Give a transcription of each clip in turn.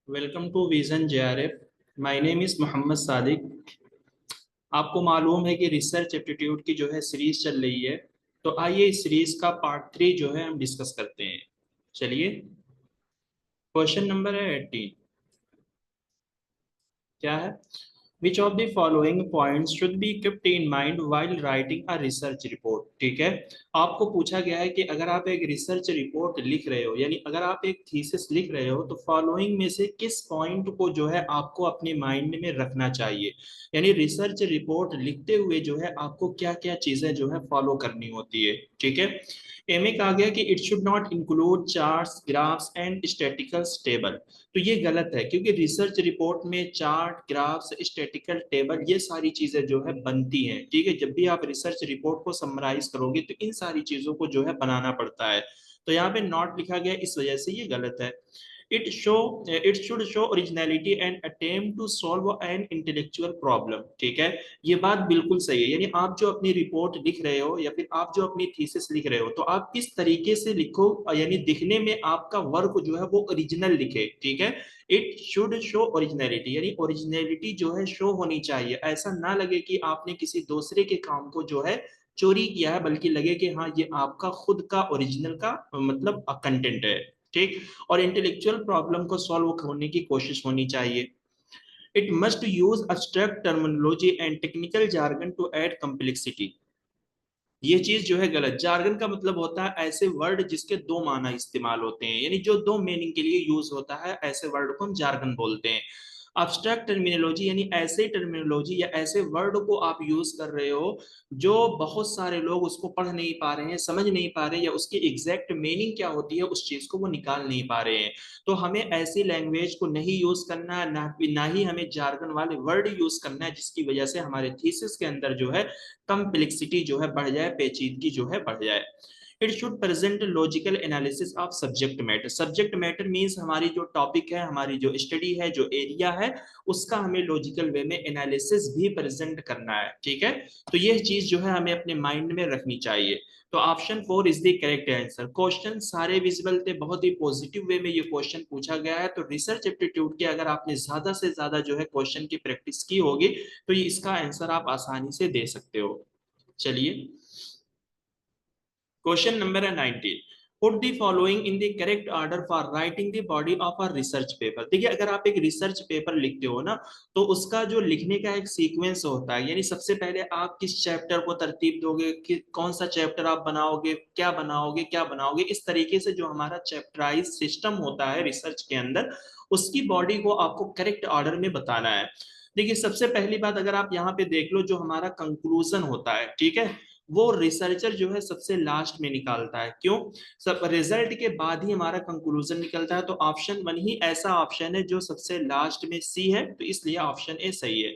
Welcome to vision JRF. My name is Mohammad Sadiq. आपको मालूम है कि रिसर्च एप्टीट्यूड की जो है सीरीज चल रही है। तो आइए इस सीरीज का पार्ट 3 जो है हम डिस्कस करते हैं। चलिए, क्वेश्चन नंबर है 18। क्या है? विच of the following points should be kept in mind while writing a research report. ठीक है, आपको पूछा गया है कि अगर आप एक रिसर्च रिपोर्ट लिख रहे हो, यानी अगर आप एक थीसिस लिख रहे हो, तो फॉलोइंग में से किस पॉइंट को जो है आपको अपने माइंड में रखना चाहिए। यानी रिसर्च रिपोर्ट लिखते हुए जो है आपको क्या क्या चीजें जो है फॉलो करनी होती है। ठीक है, एम ए कहा गया कि it should not include charts, graphs and statistical table. तो ये गलत है, क्योंकि रिसर्च रिपोर्ट में चार्ट, ग्राफ्स, स्टैटिकल टेबल ये सारी चीजें जो है बनती हैं। ठीक है, जब भी आप रिसर्च रिपोर्ट को समराइज करोगे तो इन सारी चीजों को जो है बनाना पड़ता है। तो यहाँ पे नॉट लिखा गया, इस वजह से ये गलत है। It should show originality and attempt to solve an intellectual problem. ठीक है, ये बात बिल्कुल सही है। यानी आप जो अपनी रिपोर्ट लिख रहे हो या फिर आप जो अपनी थीसिस लिख रहे हो, तो आप इस तरीके से लिखो, यानी दिखने में आपका वर्क जो है वो ओरिजिनल लिखे। ठीक है, इट शुड शो ओरिजिनलिटी, यानी ओरिजिनलिटी जो है शो होनी चाहिए। ऐसा ना लगे कि आपने किसी दूसरे के काम को जो है चोरी किया है, बल्कि लगे कि हाँ ये आपका खुद का ओरिजिनल का मतलब कंटेंट है। ठीक, और इंटेलेक्चुअल प्रॉब्लम को सॉल्व करने की कोशिश होनी चाहिए। It must use abstract terminology and technical jargon to add complexity. ये चीज जो है गलत। जार्गन का मतलब होता है ऐसे वर्ड जिसके दो माना इस्तेमाल होते हैं, यानी जो दो मीनिंग के लिए यूज होता है, ऐसे वर्ड को हम जार्गन बोलते हैं। अब्स्ट्रैक्ट टर्मिनोलॉजी यानी ऐसे टर्मिनोलॉजी या ऐसे वर्ड को आप यूज कर रहे हो जो बहुत सारे लोग उसको पढ़ नहीं पा रहे हैं, समझ नहीं पा रहे हैं, या उसकी एग्जैक्ट मीनिंग क्या होती है उस चीज को वो निकाल नहीं पा रहे हैं। तो हमें ऐसी लैंग्वेज को नहीं यूज करना है, ना ही हमें जार्गन वाले वर्ड यूज करना है जिसकी वजह से हमारे थीसिस के अंदर जो है कम्प्लेक्सिटी जो है बढ़ जाए, पेचीदगी जो है बढ़ जाए। It should present logical analysis of subject matter. Subject matter means हमारी जो टॉपिक है, हमारी जो स्टडी है, जो एरिया है, उसका हमें लॉजिकल वे में एनालिसिस भी प्रेजेंट करना है। ठीक है, तो यह चीज जो है हमें अपने माइंड में रखनी चाहिए। तो option 4 is the correct answer. Question सारे विजिबल थे, बहुत ही पॉजिटिव वे में ये क्वेश्चन पूछा गया है। तो रिसर्च एप्टीट्यूड के अगर आपने ज्यादा से ज्यादा जो है क्वेश्चन की प्रैक्टिस की होगी, तो ये इसका आंसर आप आसानी से दे सकते हो। चलिए, क्वेश्चन नंबर है 19। Put the following in the correct order for writing the body of a research paper. देखिए, अगर आप एक रिसर्च पेपर लिखते हो ना, तो उसका जो लिखने का एक सीक्वेंस होता है। यानी सबसे पहले आप किस चैप्टर को तरतीब दोगे, कि कौन सा चैप्टर आप बनाओगे, क्या बनाओगे, क्या बनाओगे, इस तरीके से जो हमारा चैप्टराइज सिस्टम होता है रिसर्च के अंदर, उसकी बॉडी को आपको करेक्ट ऑर्डर में बताना है। देखिए, सबसे पहली बात अगर आप यहाँ पे देख लो, जो हमारा कंक्लूजन होता है, ठीक है, वो रिसर्चर जो है सबसे लास्ट में निकालता है। क्यों? सब रिजल्ट के बाद ही हमारा कंक्लूजन निकलता है। तो ऑप्शन 1 ही ऐसा ऑप्शन है जो सबसे लास्ट में सी है, तो इसलिए ऑप्शन ए सही है।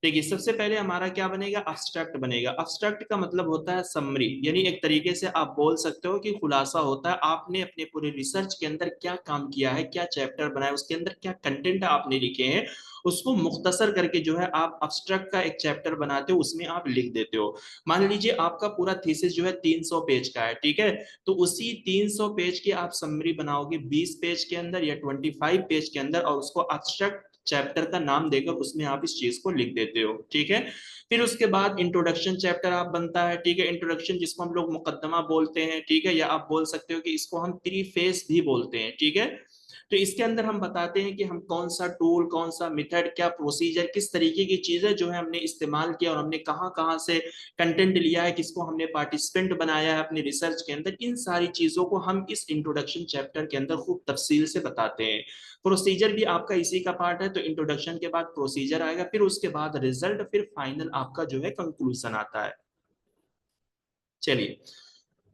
देखिए, सबसे पहले हमारा क्या बनेगा? अब्स्ट्रैक्ट बनेगा। अब्स्ट्रैक्ट का मतलब होता है समरी, यानी एक तरीके से आप बोल सकते हो कि खुलासा होता है आपने अपने पूरे रिसर्च के अंदर क्या काम किया है, क्या चैप्टर बनाया, उसके अंदर क्या कंटेंट आपने लिखे हैं, उसको मुख्तसर करके जो है आप अब्स्ट्रैक्ट का एक चैप्टर बनाते हो, उसमें आप लिख देते हो। मान लीजिए आपका पूरा थीसिस जो है 300 पेज का है, ठीक है, तो उसी 300 पेज की आप समरी बनाओगे 20 पेज के अंदर या 25 पेज के अंदर, और उसको अब्स्ट्रैक्ट चैप्टर का नाम देकर उसमें आप इस चीज को लिख देते हो। ठीक है, फिर उसके बाद इंट्रोडक्शन चैप्टर आप बनता है। ठीक है, इंट्रोडक्शन जिसको हम लोग मुकदमा बोलते हैं, ठीक है, या आप बोल सकते हो कि इसको हम प्रीफेस भी बोलते हैं। ठीक है, तो इसके अंदर हम बताते हैं कि हम कौन सा टूल, कौन सा मेथड, क्या प्रोसीजर, किस तरीके की चीजें जो है हमने इस्तेमाल किया, और हमने कहाँ कहाँ से कंटेंट लिया है, किसको हमने पार्टिसिपेंट बनाया है अपनी रिसर्च के अंदर, इन सारी चीजों को हम इस इंट्रोडक्शन चैप्टर के अंदर खूब तफसील से बताते हैं। प्रोसीजर भी आपका इसी का पार्ट है। तो इंट्रोडक्शन के बाद प्रोसीजर आएगा, फिर उसके बाद रिजल्ट, फिर फाइनल आपका जो है कंक्लूजन आता है। चलिए,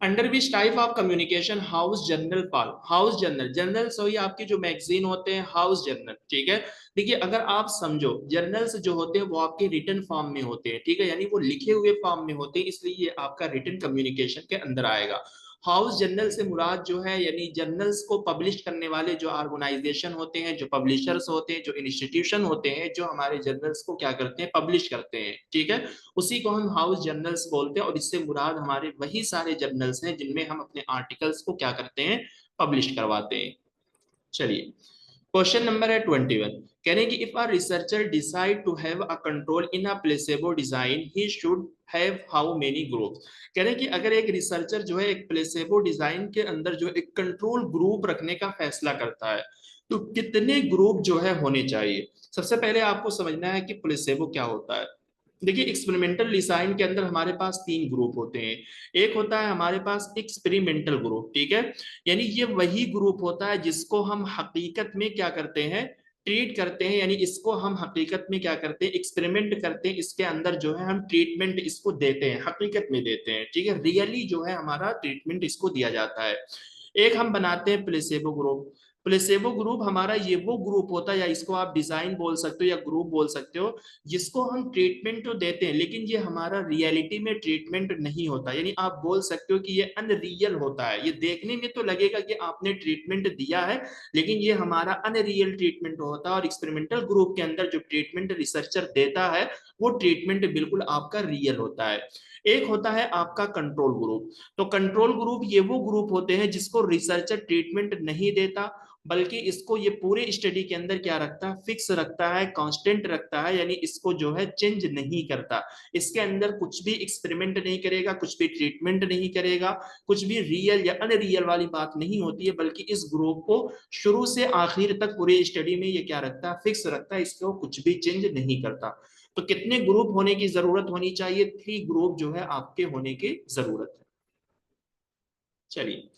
under which type of communication house journal fall. House journal, journals हो, आपके जो मैगजीन होते हैं, हाउस जर्नल। ठीक है, देखिए अगर आप समझो, जर्नल्स जो होते हैं वो आपके रिटन फॉर्म में होते हैं, ठीक है, यानी वो लिखे हुए फॉर्म में होते हैं, इसलिए ये आपका रिटन कम्युनिकेशन के अंदर आएगा। हाउस जर्नल से मुराद जो है, यानी जर्नल्स को पब्लिश करने वाले जो ऑर्गेनाइजेशन होते हैं, जो पब्लिशर्स होते हैं, जो इंस्टीट्यूशन होते हैं, जो हमारे जर्नल्स को क्या करते हैं, पब्लिश करते हैं। ठीक है, उसी को हम हाउस जर्नल्स बोलते हैं, और इससे मुराद हमारे वही सारे जर्नल्स हैं जिनमें हम अपने आर्टिकल्स को क्या करते हैं, पब्लिश करवाते हैं। चलिए, क्वेश्चन नंबर है 21। कह रहे हैं कि if a researcher decide to have a control in a placebo design he should have how many groups. कह रहे हैं कि अगर एक रिसर्चर जो है एक प्लेसेबो डिजाइन के अंदर जो एक कंट्रोल ग्रुप रखने का फैसला करता है तो कितने ग्रुप जो है होने चाहिए। सबसे पहले आपको समझना है कि प्लेसेबो क्या होता है। देखिए एक्सपेरिमेंटल डिजाइन के अंदर हमारे पास तीन ग्रुप होते हैं। एक होता है हमारे पास एक्सपेरिमेंटल ग्रुप, ठीक है, यानी ये वही ग्रुप होता है जिसको हम हकीकत में क्या करते हैं, ट्रीट करते हैं, यानी इसको हम हकीकत में क्या करते हैं, एक्सपेरिमेंट करते हैं, इसके अंदर जो है हम ट्रीटमेंट इसको देते हैं, हकीकत में देते हैं, ठीक है, रियली जो है हमारा ट्रीटमेंट इसको दिया जाता है। एक हम बनाते हैं प्लेसेबो ग्रुप। प्लेसेबो ग्रुप हमारा ये वो ग्रुप होता है, या इसको आप डिजाइन बोल सकते हो या ग्रुप बोल सकते हो, जिसको हम ट्रीटमेंट तो देते हैं लेकिन ये हमारा रियलिटी में ट्रीटमेंट नहीं होता, यानी आप बोल सकते हो कि ये अनरियल होता है। ये देखने में तो लगेगा कि आपने ट्रीटमेंट दिया है लेकिन ये हमारा अनरियल ट्रीटमेंट होता है, और एक्सपेरिमेंटल ग्रुप के अंदर जो ट्रीटमेंट रिसर्चर देता है वो ट्रीटमेंट बिल्कुल आपका रियल होता है। एक होता है आपका कंट्रोल ग्रुप। तो कंट्रोल ग्रुप ये वो ग्रुप होते हैं जिसको रिसर्चर ट्रीटमेंट नहीं देता, बल्कि इसको ये पूरे स्टडी के अंदर क्या रखता है, फिक्स रखता है, कांस्टेंट रखता है, यानी इसको जो है चेंज नहीं करता। इसके अंदर कुछ भी एक्सपेरिमेंट नहीं करेगा, कुछ भी ट्रीटमेंट नहीं करेगा, कुछ भी रियल या अनरियल वाली बात नहीं होती है, बल्कि इस ग्रुप को शुरू से आखिर तक पूरे स्टडी में ये क्या रखता है, फिक्स रखता है, इसको कुछ भी चेंज नहीं करता। तो कितने ग्रुप होने की जरूरत होनी चाहिए, 3 ग्रुप जो है आपके होने की जरूरत है। चलिए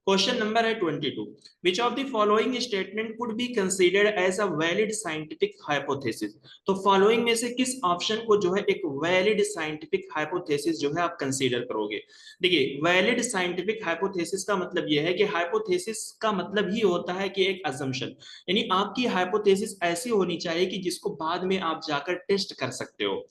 क्वेश्चन नंबर है 22। Which of the following statement could be considered as a valid scientific hypothesis. तो फॉलोइंग में से किस ऑप्शन को जो है एक वैलिड साइंटिफिक हाइपोथेसिस जो है आप कंसीडर करोगे। देखिए वैलिड साइंटिफिक हाइपोथेसिस का मतलब यह है कि हाइपोथेसिस का मतलब ही होता है कि एक अजम्पशन, यानी आपकी हाइपोथेसिस ऐसी होनी चाहिए कि जिसको बाद में आप जाकर टेस्ट कर सकते हो।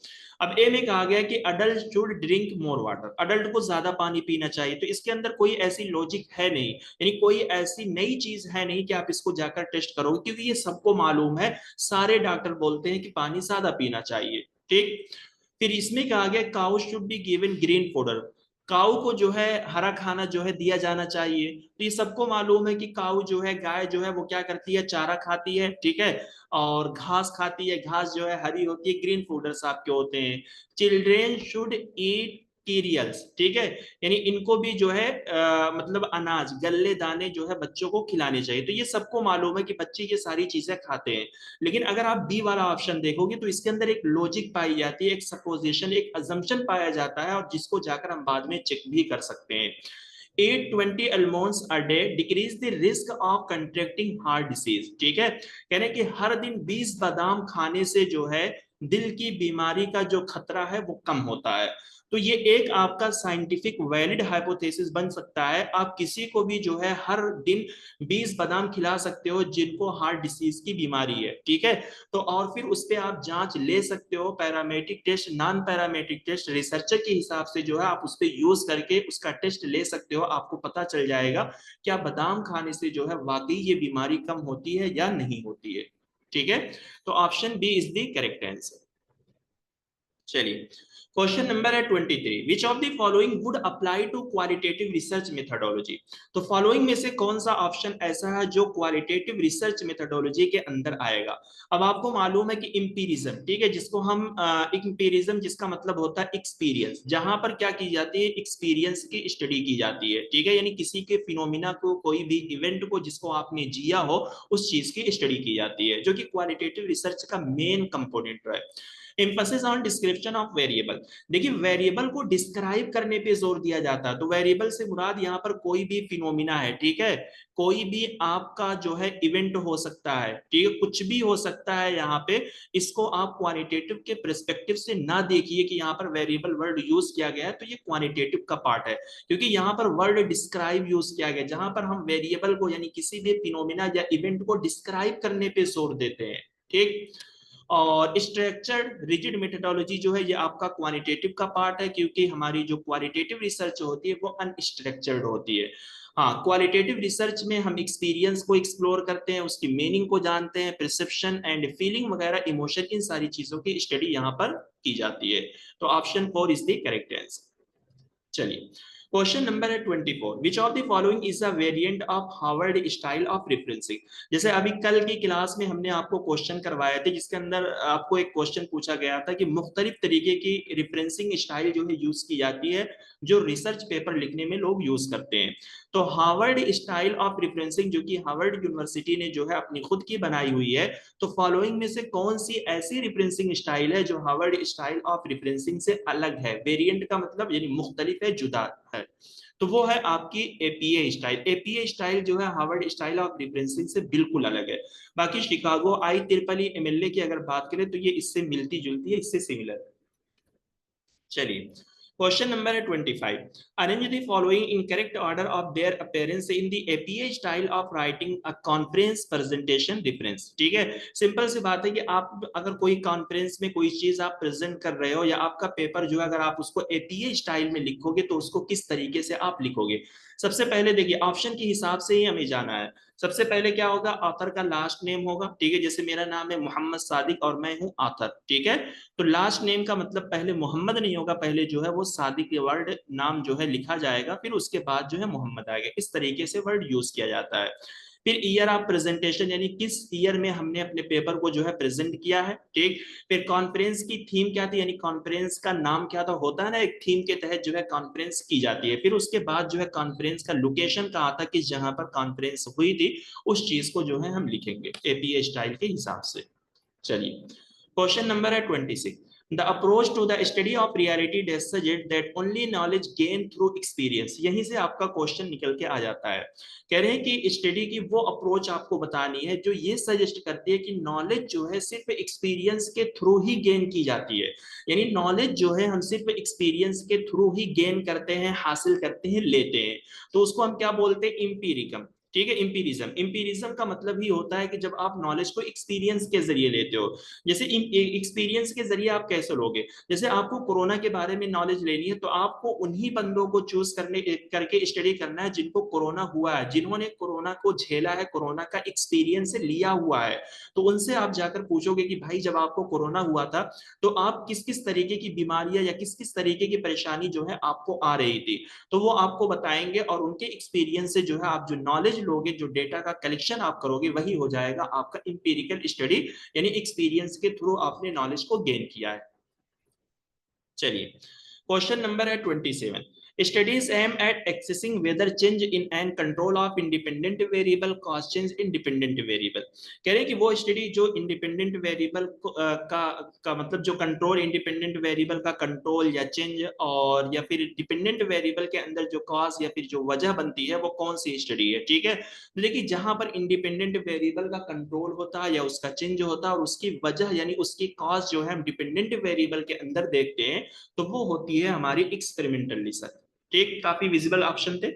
अब ए में कहा गया कि adult should drink more water, adult को ज्यादा पानी पीना चाहिए, तो इसके अंदर कोई ऐसी लॉजिक है नहीं, यानी कोई ऐसी नई चीज है नहीं कि आप इसको जाकर टेस्ट करोगे, क्योंकि ये सबको मालूम है, सारे डॉक्टर बोलते हैं कि पानी ज्यादा पीना चाहिए, ठीक। फिर इसमें कहा गया cow should be given green fodder, cow को जो है हरा खाना जो है दिया जाना चाहिए, तो ये सबको मालूम है कि काऊ जो है, गाय जो है वो क्या करती है, चारा खाती है, ठीक है, और घास खाती है, घास जो है हरी होती है, ग्रीन फूडर्स आपके होते हैं। चिल्ड्रेन शुड ईट सीरियल्स, ठीक है, यानी इनको भी जो है मतलब अनाज गल्ले दाने जो है बच्चों को खिलाने चाहिए, तो ये सबको मालूम है कि बच्चे ये सारी चीजें खाते हैं। लेकिन अगर आप बी वाला ऑप्शन देखोगे तो इसके अंदर एक लॉजिक पाई जाती है, एक सपोजिशन, एक अजम्पशन पाया जाता है, और जिसको जाकर हम बाद में चेक भी कर सकते हैं। 820 almonds a day decrease the risk of contracting heart disease, ठीक है, कह रहे हैं कि हर दिन 20 बादाम खाने से जो है दिल की बीमारी का जो खतरा है वो कम होता है। तो ये एक आपका साइंटिफिक वैलिड हाइपोथेसिस बन सकता है, आप किसी को भी जो है हर दिन 20 बादाम खिला सकते हो जिनको हार्ट डिसीज की बीमारी है, ठीक है। तो और फिर उस पर आप जांच ले सकते हो, parametric test, non parametric test, researcher के हिसाब से जो है आप उस पर यूज करके उसका टेस्ट ले सकते हो, आपको पता चल जाएगा क्या बादाम खाने से जो है वाकई ये बीमारी कम होती है या नहीं होती है, ठीक है। तो option B is the correct answer. चलिए क्वेश्चन नंबर है 23। Which of the following would apply to qualitative research methodology. तो फॉलोइंग में से कौन सा ऑप्शन ऐसा है जो क्वालिटेटिव रिसर्च मेथडोलॉजी के अंदर आएगा। अब आपको मालूम है कि इंपीरिज्म, ठीक है, जिसको हम इंपीरिज्म जिसका मतलब होता है एक्सपीरियंस, जहां पर क्या की जाती है, एक्सपीरियंस की स्टडी की जाती है, ठीक है, यानी किसी के फिनोमिना को, कोई भी इवेंट को जिसको आपने जिया हो उस चीज की स्टडी की जाती है, जो कि क्वालिटेटिव रिसर्च का मेन कंपोनेंट है। Emphasis on description of variable, देखिए वेरिएबल को डिस्क्राइब करने पे जोर दिया जाता है, तो वेरिएबल से मुराद यहाँ पर कोई भी फिनोमिना है, ठीक है, कोई भी आपका जो है इवेंट हो सकता है, ठीक है, कुछ भी हो सकता है यहाँ पे। इसको आप क्वालिटेटिव के पर्सपेक्टिव से ना देखिए कि यहाँ पर वेरिएबल वर्ड यूज किया गया है तो ये क्वालिटेटिव का पार्ट है, क्योंकि यहाँ पर वर्ड डिस्क्राइब यूज किया गया, जहां पर हम वेरिएबल को यानी किसी भी फिनोमिना या इवेंट को डिस्क्राइब करने पे जोर देते हैं, ठीक। और स्ट्रक्चर्ड रिजिड मेथडोलॉजी जो है ये आपका क्वालिटेटिव का पार्ट है, क्योंकि हमारी जो क्वालिटेटिव रिसर्च होती है वो अनस्ट्रक्चर्ड होती है। हाँ, क्वालिटेटिव रिसर्च में हम एक्सपीरियंस को एक्सप्लोर करते हैं, उसकी मीनिंग को जानते हैं, परसेप्शन एंड फीलिंग वगैरह, इमोशन, इन सारी चीजों की स्टडी यहाँ पर की जाती है। तो option 4 is the correct answer. चलिए क्वेश्चन नंबर है 24, विच of the following is a variant of Harvard style of referencing. जैसे अभी कल की क्लास में हमने आपको क्वेश्चन करवाए थे जिसके अंदर आपको एक क्वेश्चन पूछा गया था कि मुख्तलिफ तरीके की रिफरेंसिंग स्टाइल जो है यूज की जाती है जो रिसर्च पेपर लिखने में लोग यूज करते हैं। तो हार्वर्ड स्टाइल ऑफ रिफरेंसिंग जो कि हार्वर्ड यूनिवर्सिटी ने जो है अपनी खुद की बनाई हुई है, तो फॉलोइंग में से कौन सी ऐसी रिफरेंसिंग स्टाइल है जो हार्वर्ड स्टाइल ऑफ रिफरेंसिंग से अलग है, वेरिएंट का मतलब यानी मुख्तलिफ है, जुदा है। तो वो है आपकी एपीए स्टाइल। एपीए स्टाइल जो है हार्वर्ड स्टाइल ऑफ रिफरेंसिंग से बिल्कुल अलग है। बाकी शिकागो आई ट्रिपल एमएलए की अगर बात करें तो ये इससे मिलती जुलती है, इससे सिमिलर है। चलिए, क्वेश्चन नंबर है 25, arrange the following in correct order of their appearance in the APA style of writing a conference presentation difference. ठीक है, सिंपल सी बात है कि आप अगर कोई कॉन्फ्रेंस में कोई चीज आप प्रेजेंट कर रहे हो या आपका पेपर जो है अगर आप उसको एपीए स्टाइल में लिखोगे तो उसको किस तरीके से आप लिखोगे। सबसे पहले देखिए ऑप्शन के हिसाब से ही हमें जाना है। सबसे पहले क्या होगा, ऑथर का लास्ट नेम होगा। ठीक है, जैसे मेरा नाम है मोहम्मद सादिक और मैं हूं ऑथर। ठीक है, तो लास्ट नेम का मतलब पहले मोहम्मद नहीं होगा, पहले जो है वो सादिक के वर्ड नाम जो है लिखा जाएगा, फिर उसके बाद जो है मोहम्मद आएगा। इस तरीके से वर्ड यूज किया जाता है। फिर ईयर ऑफ प्रेजेंटेशन यानी किस ईयर में हमने अपने पेपर को जो है प्रेजेंट किया है। ठीक, फिर कॉन्फ्रेंस की थीम क्या थी, यानी कॉन्फ्रेंस का नाम क्या था, होता है ना एक थीम के तहत जो है कॉन्फ्रेंस की जाती है। फिर उसके बाद जो है कॉन्फ्रेंस का लोकेशन कहाँ था, किस जहां पर कॉन्फ्रेंस हुई थी, उस चीज को जो है हम लिखेंगे एपीए स्टाइल के हिसाब से। चलिए, क्वेश्चन नंबर है 26, the approach to the study of reality does suggest that only knowledge gain through experience. यहीं से आपका क्वेश्चन निकल के आ जाता है। कह रहे हैं कि स्टडी की वो अप्रोच आपको बतानी है जो ये सजेस्ट करती है कि नॉलेज जो है सिर्फ एक्सपीरियंस के थ्रू ही गेन की जाती है। यानी नॉलेज जो है हम सिर्फ एक्सपीरियंस के थ्रू ही गेन करते हैं, हासिल करते हैं, लेते हैं। तो उसको हम क्या बोलते हैं, इंपीरिकम। ठीक है, इंपीरिज्म। इंपीरिज्म का मतलब ही होता है कि जब आप नॉलेज को एक्सपीरियंस के जरिए लेते हो। जैसे एक्सपीरियंस के जरिए आप कैसे लोगे, जैसे आपको कोरोना के बारे में नॉलेज लेनी है तो आपको उन्हीं बंदों को चूज करने करके स्टडी करना है जिनको कोरोना हुआ है, जिन्होंने कोरोना को झेला है, कोरोना का एक्सपीरियंस लिया हुआ है। तो उनसे आप जाकर पूछोगे कि भाई जब आपको कोरोना हुआ था तो आप किस किस तरीके की बीमारियां या किस किस तरीके की परेशानी जो है आपको आ रही थी, तो वो आपको बताएंगे। और उनके एक्सपीरियंस से जो है आप जो नॉलेज लोगे, जो डेटा का कलेक्शन आप करोगे, वही हो जाएगा आपका इंपीरिकल स्टडी, यानी एक्सपीरियंस के थ्रू आपने नॉलेज को गेन किया है। चलिए, क्वेश्चन नंबर है 27, studies aim at accessing whether change in and control of independent variable cause change independent variable. कह रहे हैं कि वो स्टडी जो इंडिपेंडेंट वेरिएबल का मतलब जो कंट्रोल इंडिपेंडेंट वेरिएबल का कंट्रोल या चेंज, और या फिर डिपेंडेंट वेरिएबल के अंदर जो कॉज या फिर जो वजह बनती है वो कौन सी स्टडी है। ठीक है, देखिए जहां पर इंडिपेंडेंट वेरिएबल का कंट्रोल होता है या उसका चेंज होता है और उसकी वजह यानी उसकी कॉज जो है हम डिपेंडेंट वेरिएबल के अंदर देखते हैं, तो वो होती है हमारी एक्सपेरिमेंटल रिसर्च। ठीक, काफी विजिबल ऑप्शन थे।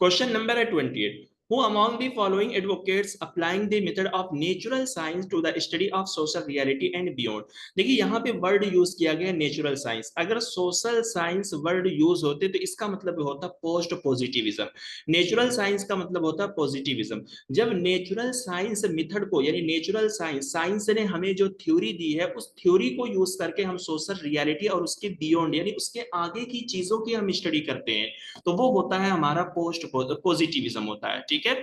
क्वेश्चन नंबर है 28, who among the following advocates applying the method of natural science to the study of social reality and beyond। देखिए यहाँ पे वर्ड यूज किया गया नेचुरल साइंस। अगर सोशल साइंस वर्ड यूज होते तो इसका मतलब होता पोस्ट पॉजिटिविज्म। नेचुरल साइंस का मतलब होता पॉजिटिविज्म। जब नेचुरल साइंस मेथड को यानी नेचुरल साइंस, साइंस ने हमें जो थ्योरी दी है उस थ्योरी को यूज करके हम सोशल रियलिटी और उसके बियॉन्ड यानी उसके आगे की चीजों की हम स्टडी करते हैं, तो वो होता है हमारा पोस्ट पॉजिटिविज्म होता है। ठीक है,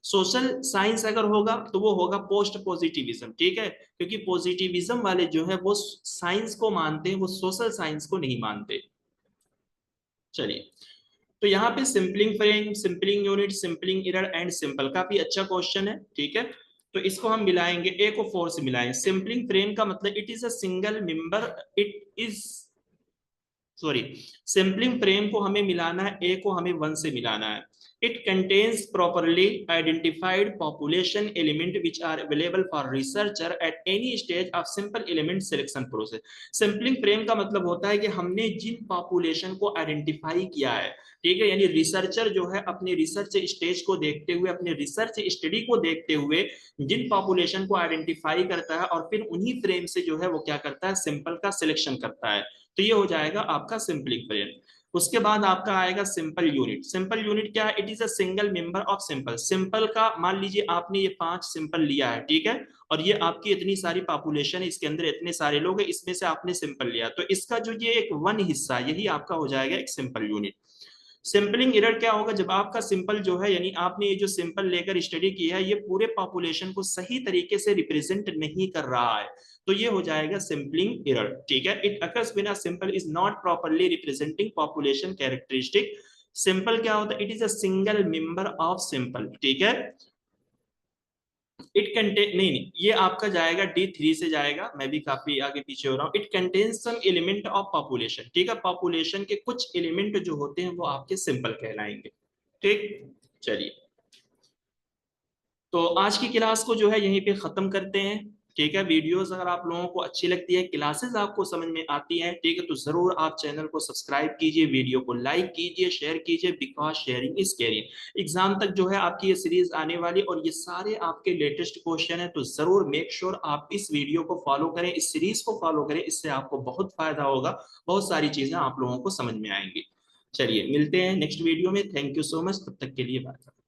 सोशल साइंस अगर होगा तो वो होगा पोस्ट पॉजिटिविज्म। ठीक है, क्योंकि पॉजिटिविज्म वाले जो है वो साइंस को मानते हैं, वो सोशल साइंस को नहीं मानते। चलिए, तो यहाँ पे sampling frame, sampling unit, sampling error and sample, काफी अच्छा क्वेश्चन है। ठीक है, तो इसको हम मिलाएंगे, ए को फोर से मिलाएंगे। सिंपलिंग फ्रेम का मतलब it is a single member, it is sorry, sampling frame को हमें मिलाना है, ए को हमें वन से मिलाना है। It contains properly identified population element which are available for researcher at any stage of simple element selection process. Sampling frame का मतलब होता है कि हमने जिन पॉपुलेशन को आइडेंटिफाई किया है, ठीक है, यानी रिसर्चर जो है अपने रिसर्च स्टेज को देखते हुए, अपने रिसर्च स्टडी को देखते हुए जिन पॉपुलेशन को आइडेंटिफाई करता है और फिर उन्हीं फ्रेम से जो है वो क्या करता है, सैंपल का सिलेक्शन करता है। तो ये हो जाएगा आपका सिंपलिंग फ्रेम। उसके बाद आपका आएगा सिंपल यूनिट। सिंपल यूनिट क्या है? It is a single member of simple. Simple का मान लीजिए आपने ये 5 सिंपल लिया है, ठीक है, और ये आपकी इतनी सारी पॉपुलेशन है, इसके अंदर इतने सारे लोग हैं, इसमें से आपने सिंपल लिया, तो इसका जो ये एक वन हिस्सा, यही आपका हो जाएगा एक सिंपल यूनिट। सिंपलिंग एरर क्या होगा? जब आपका सिंपल जो है, यानी आपने ये जो सिंपल लेकर स्टडी किया है, ये पूरे पॉपुलेशन को सही तरीके से रिप्रेजेंट नहीं कर रहा है, तो ये हो जाएगा सिंपलिंग एरर, ठीक है। It occurs when a simple is not properly representing population characteristic. Simple क्या होता है? It is a single member of simple, ठीक है। इट कंटेन, नहीं नहीं, ये आपका जाएगा D3 से जाएगा, मैं भी काफी आगे पीछे हो रहा हूँ। It contains some element of population, ठीक है, पॉपुलेशन के कुछ एलिमेंट जो होते हैं वो आपके सिंपल कहलाएंगे, ठीक। चलिए, तो आज की क्लास को जो है यहीं पे खत्म करते हैं, ठीक है। वीडियोस अगर आप लोगों को अच्छी लगती है, क्लासेस आपको समझ में आती हैं, ठीक है, तो जरूर आप चैनल को सब्सक्राइब कीजिए, वीडियो को लाइक कीजिए, शेयर कीजिए, because sharing is caring. Exam तक जो है आपकी ये सीरीज आने वाली, और ये सारे आपके लेटेस्ट क्वेश्चन है, तो जरूर मेक श्योर आप इस वीडियो को फॉलो करें, इस सीरीज को फॉलो करें, इससे आपको बहुत फायदा होगा, बहुत सारी चीजें आप लोगों को समझ में आएंगी। चलिए, मिलते हैं नेक्स्ट वीडियो में। थैंक यू सो मच, तब तक के लिए बाय।